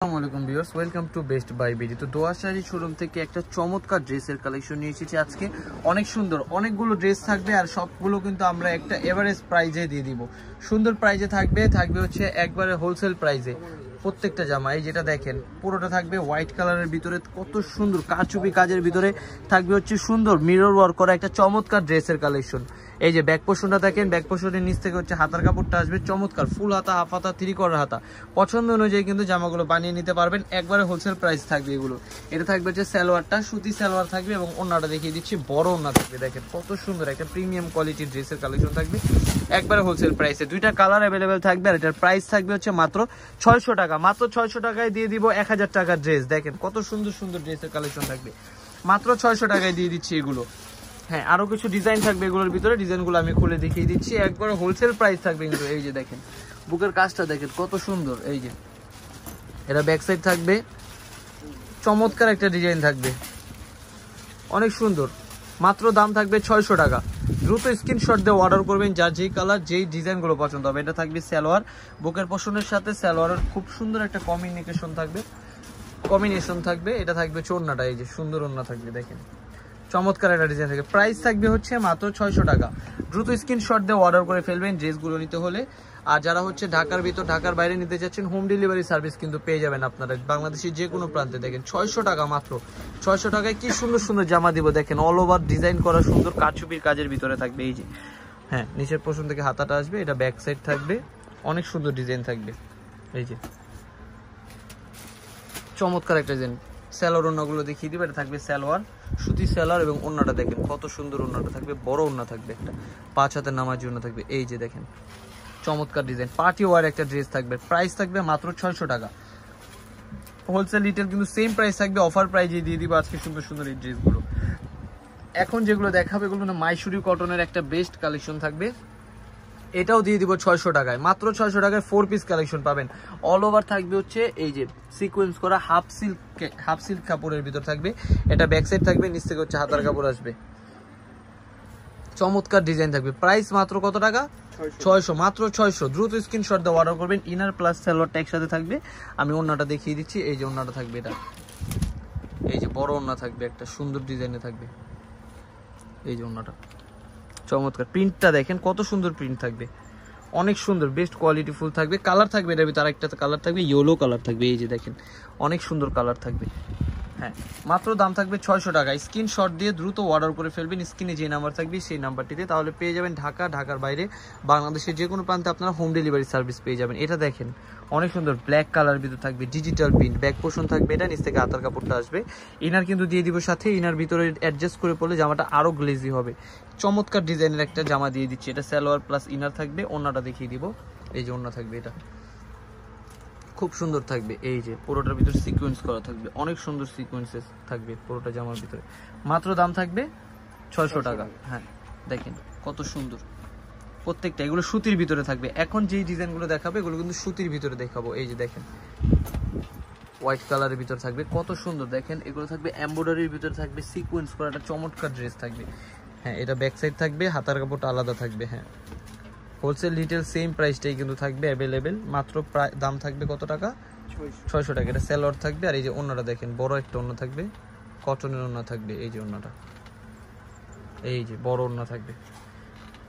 আসসালামু আলাইকুম viewers, welcome to best buy BD. তো দোয়া শাড়ি শোরুম থেকে একটা চমৎকার ড্রেসের কালেকশন নিয়ে এসেছি আজকে। অনেক সুন্দর অনেকগুলো ড্রেস থাকবে আর সবগুলো কিন্তু আমরা একটা এভারেজ প্রাইজে দিয়ে দিব। সুন্দর প্রাইজে থাকবে হচ্ছে একবারে হোলসেল প্রাইজে। প্রত্যেকটা জামা এই যেটা দেখেন পুরোটা থাকবে হোয়াইট কালারের ভিতরে, কত সুন্দর কারচুপি কাজের ভিতরে থাকবে হচ্ছে সুন্দর মিরর ওয়ার্ক করা একটা চমৎকার ড্রেসের কালেকশন। এই যে ব্যাক পোর্শনটা দেখেন, ব্যাক পোর্শনের নিচ থেকে হচ্ছে হাতার কাপড়টা আসবে চমৎকার, ফুল হাতা, হাফ হাতা, 3/4 হাতা। পছন্দ অনুযায়ী কিন্তু জামাগুলো বানিয়ে নিতে পারবেন, একবারে হোলসেল প্রাইস থাকবে এগুলো। এটা থাকবে হচ্ছে সালোয়ারটা, সুতি সালোয়ার থাকবে এবং ওড়নাটা দেখিয়ে দিচ্ছি, বড় ওড়না থাকবে। দেখেন কত সুন্দর একটা প্রিমিয়াম কোয়ালিটির ড্রেসের কালেকশন থাকবে একবারে হোলসেল প্রাইসে। দুইটা কালার অ্যাভেলেবেল থাকবে আর এটার প্রাইস থাকবে হচ্ছে মাত্র 600 টাকা। মাত্র 600 টাকায় দিয়ে দিব 1000 টাকার ড্রেস। দেখেন কত সুন্দর সুন্দর ড্রেসের কালেকশন থাকবে, মাত্র 600 টাকায় দিয়ে দিচ্ছি এগুলো। হ্যাঁ, আরো কিছু ডিজাইন থাকবে এগুলোর ভিতরে, ডিজাইনগুলো আমি খুলে দেখিয়ে দিচ্ছি, একবারে হোলসেল প্রাইস থাকবে কিন্তু। এই যে দেখেন বুকের কাজটা দেখেন কত সুন্দর। এই যে এটা ব্যাক সাইড থাকবে, চমৎকার একটা ডিজাইন থাকবে, অনেক সুন্দর। মাত্র দাম থাকবে 600 টাকা। দ্রুত স্ক্রিনশট দিয়ে অর্ডার করবেন যার যেই কালার যেই ডিজাইনগুলো পছন্দ হবে। এটা থাকবে সালোয়ার, বুকের পশনের সাথে সালোয়ারের খুব সুন্দর একটা কম্বিনেশন থাকবে। এটা থাকবে ওড়নাটা, এই যে সুন্দর ওড়না থাকবে, দেখেন চমৎকার একটা ডিজাইন থাকে। প্রাইস থাকবে হচ্ছে মাত্র 600 টাকা। দ্রুত স্ক্রিনশট দিয়ে অর্ডার করে ফেলবেন ড্রেসগুলো নিতে হলে। আর যারা হচ্ছে ঢাকার ভিতর ঢাকার বাইরে নিতে যাচ্ছেন, হোম ডেলিভারি সার্ভিস কিন্তু পেয়ে যাবেন আপনারা বাংলাদেশের যে কোনো প্রান্তে। দেখেন 600 টাকা, মাত্র 600 টাকায় কি সুন্দর সুন্দর জামা দিব। দেখেন অল ওভার ডিজাইন করা সুন্দর কারচুপির কাজের ভিতরে থাকবে। এই যে হ্যাঁ, নিচের পোর্শন থেকে হাতাটা আসবে, এটা ব্যাক সাইড থাকবে, অনেক সুন্দর ডিজাইন থাকবে। এই যে চমৎকার একটা ডিজাইন। সালোয়ার ওড়নাগুলো দেখিয়ে দিবে, এটা থাকবে সালোয়ার, সুতি সালোয়ার এবং ওড়নাটা দেখেন কত সুন্দর ওড়নাটা থাকবে, বড় ওড়না থাকবে, একটা 5 হাতের নামার জন্য থাকবে। এই যে দেখেন চমৎকার ডিজাইন, পার্টি ওয়ার একটা ড্রেস থাকবে। প্রাইস থাকবে মাত্র 600 টাকা। হোলসেল রিটেল কিন্তু সেম প্রাইস থাকবে, অফার প্রাইজে দিয়ে দিব আজকে সুন্দর সুন্দর এই ড্রেসগুলো। এখন যেগুলো দেখাবে এগুলো মাইসুরি কটনের একটা বেস্ট কালেকশন থাকবে, এটাও দিয়ে দিব 600 টাকায়। মাত্র 600 টাকায় 4 পিস কালেকশন পাবেন। অল ওভার থাকবে হচ্ছে এই যে সিকোয়েন্স করা হাফ সিল্ক কাপড়ের ভিতর থাকবে। এটা ব্যাক সাইড থাকবে, নিচ থেকে হচ্ছে হাতার কাপড় আসবে, চমৎকার ডিজাইন থাকবে। প্রাইস মাত্র কত টাকা? 600, মাত্র 600। দ্রুত স্ক্রিনশট দিয়ে অর্ডার করবেন। ইনার প্লাস সালোয়ারটা একসাথে থাকবে। আমি ওড়নাটা দেখিয়ে দিচ্ছি, এই যে ওড়নাটা থাকবে, এটা এই যে বড় ওড়না থাকবে, একটা সুন্দর ডিজাইনে থাকবে। এই যে ওড়নাটা চমৎকার, প্রিন্টটা দেখেন কত সুন্দর প্রিন্ট থাকবে, অনেক সুন্দর বেস্ট কোয়ালিটি ফুল থাকবে। কালার থাকবে এটার ভিতরে, আরেকটা কালার থাকবে ইয়েলো কালার থাকবে। এই যে দেখেন অনেক সুন্দর কালার থাকবে। হ্যাঁ, মাত্র দাম থাকবে 600 টাকা। স্ক্রিনশট দিয়ে দ্রুত অর্ডার করে ফেলবেন। স্ক্রিনে যে নাম্বার থাকবে সেই নাম্বারটিতে, তাহলে পেয়ে যাবেন ঢাকার বাইরে বাংলাদেশের যে কোনো প্রান্তে আপনারা হোম ডেলিভারি সার্ভিস পেয়ে যাবেন। এটা দেখেন অনেক সুন্দর ব্ল্যাক কালার ভিতরে থাকবে, ডিজিটাল প্রিন্ট, ব্যাক পোর্শন থাকবে, এটা নিচ থেকে হাতার কাপড়টা আসবে। ইনার কিন্তু দিয়ে দিব সাথে, ইনার ভিতরে অ্যাডজাস্ট করে পড়লে জামাটা আরো গ্লেজি হবে। চমৎকার ডিজাইনের একটা জামা দিয়ে দিচ্ছি, এটা সালোয়ার প্লাস ইনার থাকবে। ওড়নাটা দেখিয়ে দিব, এই যে ওড়না থাকবে, এটা খুব সুন্দর থাকবে। এই যে পুরোটার ভিতরে সিকোয়েন্স করা থাকবে, অনেক সুন্দর সিকোয়েন্সেস থাকবে পুরোটা জামার ভিতরে। মাত্র দাম থাকবে 600 টাকা। হ্যাঁ দেখেন কত সুন্দর প্রত্যেকটা, এগুলো সুতির ভিতরে থাকবে। এখন যেই ডিজাইনগুলো দেখাবে এগুলো কিন্তু সুতির ভিতরে দেখাবো। এই যে দেখেন হোয়াইট কালারের ভিতরে থাকবে, কত সুন্দর দেখেন। এগুলো থাকবে এমব্রয়ডারির ভিতরে থাকবে, সিকোয়েন্স করা একটা চমৎকার ড্রেস থাকবে। হ্যাঁ, এটা ব্যাক সাইড থাকবে, হাতার কাপড়টা আলাদা থাকবে। হ্যাঁ, হোলসেল রিটেল সেম প্রাইসটাই কিন্তু থাকবে অ্যাভেলেবেল। মাত্র দাম থাকবে কত টাকা? 600 টাকা। এটা সালোয়ার থাকবে আর এই যে ওড়নাটা দেখেন, বড় একটা ওড়না থাকবে, কটনের ওড়না থাকবে। এই যে ওড়নাটা, এই যে বড় ওড়না থাকবে,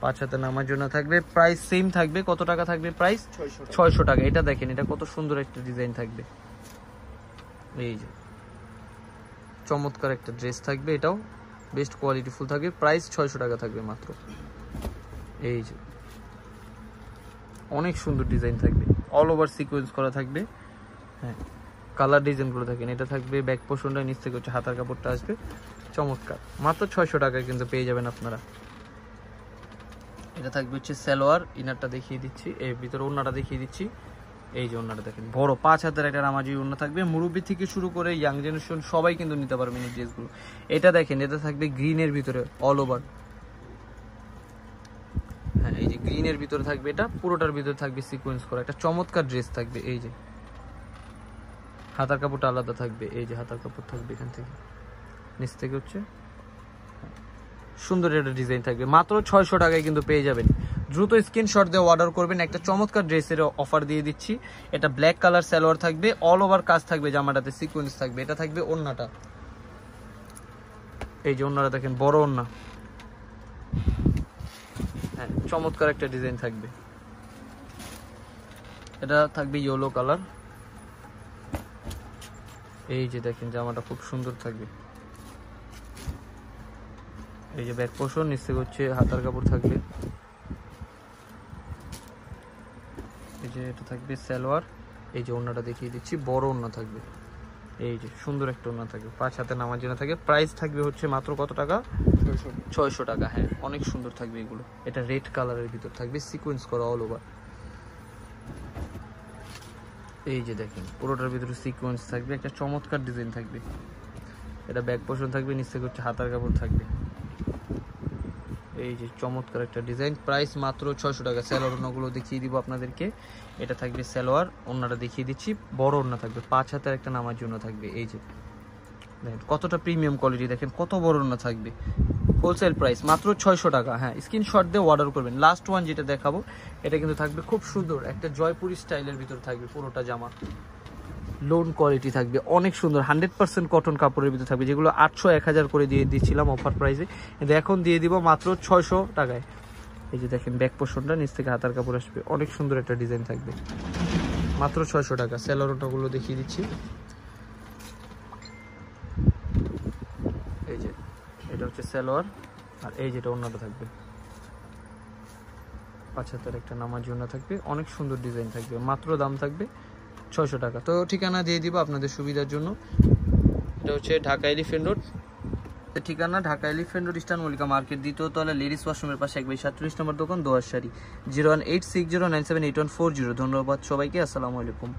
5 হাতে নামার জন্য থাকবে। প্রাইস সেম থাকবে, কত টাকা থাকবে? প্রাইস 600 টাকা। এটা দেখেন, এটা কত সুন্দর একটা ডিজাইন থাকবে, এই যে চমৎকার একটা ড্রেস থাকবে, এটাও বেস্ট কোয়ালিটি ফুল থাকবে। প্রাইস 600 টাকা থাকবে মাত্র। এই যে অনেক সুন্দর ডিজাইন থাকবে, অল ওভার সিকোয়েন্স করা থাকবে। হ্যাঁ, কালার ডিজাইনগুলো থাকেন, এটা থাকবে ব্যাক পোর্শনটা, নিচ থেকে হচ্ছে হাতার কাপড়টা আসবে, চমৎকার। মাত্র 600 টাকায় কিন্তু পেয়ে যাবেন আপনারা। এটা থাকবে হচ্ছে সালোয়ার, ইনারটা দেখিয়ে দিচ্ছি, এর ভিতরে ওড়নাটা দেখিয়ে দিচ্ছি। এই যে ওড়নাটা দেখেন, বড় 5 হাতের একটা নামাজি ওড়না থাকবে। মুরব্বি থেকে শুরু করে ইয়াং জেনারেশন সবাই কিন্তু নিতে পারবেন এই ড্রেসগুলো। এটা দেখেন, এটা থাকবে গ্রিনের ভিতরে অল ওভার। হ্যাঁ, এই যে গ্রিনের ভিতরে থাকবে, এটা পুরোটার ভিতরে থাকবে সিকোয়েন্স করা একটা চমৎকার ড্রেস থাকবে। এই যে হাতার কাপড়টা আলাদা থাকবে, এই যে হাতার কাপড় থাকবে এখান থেকে, নিচ থেকে হচ্ছে সুন্দর একটা ডিজাইন থাকবে। মাত্র 600 টাকায় কিন্তু পেয়ে যাবেন। দ্রুত স্ক্রিনশট দিয়ে অর্ডার করবেন। একটা চমৎকার ড্রেসের অফার দিয়ে দিচ্ছি। এটা ব্ল্যাক কালার সালোয়ার থাকবে, অল ওভার কাজ থাকবে, জামাটাতে সিকোয়েন্স থাকবে। এটা থাকবে ওড়নাটা, এই যে ওড়নাটা দেখেন, বড় ওড়না। হ্যাঁ, চমৎকার একটা ডিজাইন থাকবে। এটা থাকবে ইয়েলো কালার। এই যে দেখেন জামাটা খুব সুন্দর থাকবে। এই যে ব্যাক পোর্শন, নিচে হচ্ছে হাতার কাপড় থাকবে। এই যে এটা থাকবে সালোয়ার। এই যে ওড়নাটা দেখিয়ে দিচ্ছি, বড় ওড়না থাকবে। এই যে সুন্দর একটা ওড়না থাকবে, 5 হাতে নামার জন্য থাকবে। প্রাইস থাকবে হচ্ছে মাত্র কত টাকা? 600 টাকা। হ্যাঁ, অনেক সুন্দর থাকবে এগুলো। এটা রেড কালারের ভিতর থাকবে, সিকোয়েন্স করা অল ওভার। এই যে দেখেন পুরোটার ভিতরে সিকোয়েন্স থাকবে, একটা চমৎকার ডিজাইন থাকবে। এটা ব্যাক পোর্শন থাকবে, নিচে হচ্ছে হাতার কাপড় থাকবে। এই যে চমৎকার একটা ডিজাইন। প্রাইস মাত্র 600 টাকা। সালোয়ার ওড়নাগুলো দেখিয়ে দিব আপনাদেরকে। এটা থাকবে সালোয়ার, ওড়নাটা দেখিয়ে দিচ্ছি, বড় ওড়না থাকবে, 5 হাতের একটা নামার জন্য থাকবে। এই যে দেখেন কতটা প্রিমিয়াম কোয়ালিটি, দেখেন কত বড় ওড়না থাকবে। হোলসেল প্রাইস মাত্র 600 টাকা। হ্যাঁ, স্ক্রিনশট দিয়ে অর্ডার করবেন। লাস্ট ওয়ান যেটা দেখাবো, এটা কিন্তু থাকবে খুব সুন্দর একটা জয়পুরি স্টাইলের ভিতর থাকবে। পুরোটা জামা লোন কোয়ালিটি থাকবে, অনেক সুন্দর 100% কটন কাপড়ের ভিতর থাকবে, যেগুলো 800 1000 করে দিয়ে দিচ্ছিলাম অফার প্রাইসে, কিন্তু এখন দিয়ে দিব মাত্র 600 টাকায়। এই যে দেখেন ব্যাক পোর্শনটা, নিচ থেকে হাতার কাপড় আসবে, অনেক সুন্দর একটা ডিজাইন থাকবে, মাত্র 600 টাকা। স্যালোরোটাগুলো দেখিয়ে দিচ্ছি। এই যে এটা হচ্ছে সালোয়ার, আর এই যেটা ওড়নাটা থাকবে, 5 হাতের একটা নামার জন্য থাকবে, অনেক সুন্দর ডিজাইন থাকবে। মাত্র দাম থাকবে 600 টাকা। তো ঠিকানা দিয়ে দিব আপনাদের সুবিধার জন্য। এটা হচ্ছে ঢাকা এলিফ্যান্ট রোড। ঠিকানা Dhaka elephant road, eastern Mallika market, দ্বিতীয় তলা, লেডিস ওয়াশরুমের পাশে 147 নম্বর দোকান, দোয়াশাড়ি। 01860978140। ধন্যবাদ সবাইকে, আসসালামু আলাইকুম।